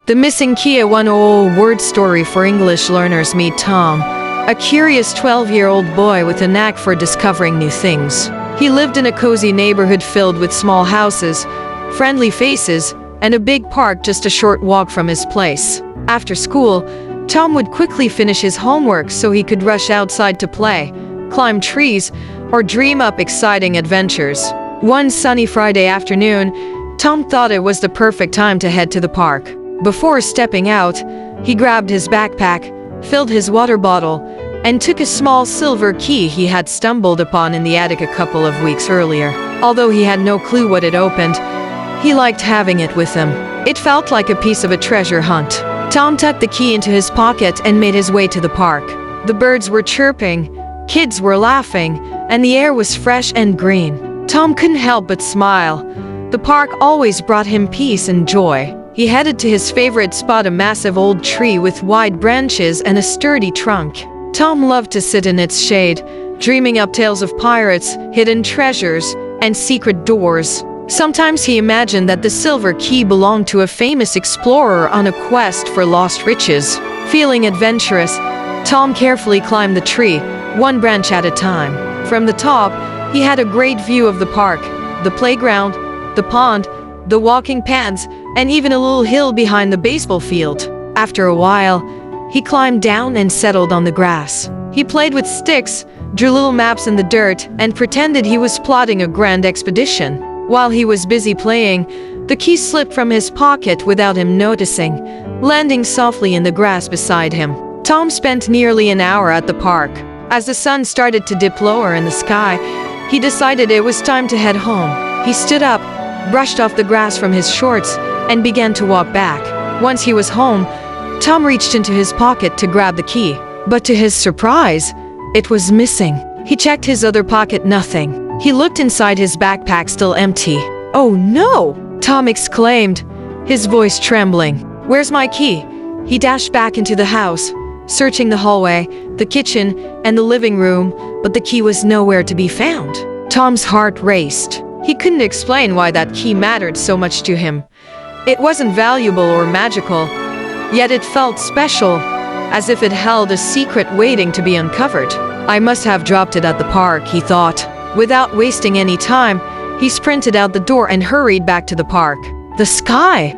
The Missing Key, a one-word story for English learners. Meet Tom, a curious 12-year-old boy with a knack for discovering new things. He lived in a cozy neighborhood filled with small houses, friendly faces, and a big park just a short walk from his place. After school, Tom would quickly finish his homework so he could rush outside to play, climb trees, or dream up exciting adventures. One sunny Friday afternoon, Tom thought it was the perfect time to head to the park. Before stepping out, he grabbed his backpack, filled his water bottle, and took a small silver key he had stumbled upon in the attic a couple of weeks earlier. Although he had no clue what it opened, he liked having it with him. It felt like a piece of a treasure hunt. Tom tucked the key into his pocket and made his way to the park. The birds were chirping, kids were laughing, and the air was fresh and green. Tom couldn't help but smile. The park always brought him peace and joy. He headed to his favorite spot, a massive old tree with wide branches and a sturdy trunk. Tom loved to sit in its shade, dreaming up tales of pirates, hidden treasures, and secret doors. Sometimes he imagined that the silver key belonged to a famous explorer on a quest for lost riches. Feeling adventurous, Tom carefully climbed the tree, one branch at a time. From the top, he had a great view of the park, the playground, the pond, the walking paths, and even a little hill behind the baseball field. After a while, he climbed down and settled on the grass. He played with sticks, drew little maps in the dirt, and pretended he was plotting a grand expedition. While he was busy playing, the key slipped from his pocket without him noticing, landing softly in the grass beside him. Tom spent nearly an hour at the park. As the sun started to dip lower in the sky, he decided it was time to head home. He stood up, brushed off the grass from his shorts, and began to walk back. Once he was home, Tom reached into his pocket to grab the key. But to his surprise, it was missing. He checked his other pocket, nothing. He looked inside his backpack, still empty. "Oh no!" Tom exclaimed, his voice trembling. "Where's my key?" He dashed back into the house, searching the hallway, the kitchen, and the living room, but the key was nowhere to be found. Tom's heart raced. He couldn't explain why that key mattered so much to him. It wasn't valuable or magical, yet it felt special, as if it held a secret waiting to be uncovered. "I must have dropped it at the park," he thought. Without wasting any time, he sprinted out the door and hurried back to the park. The sky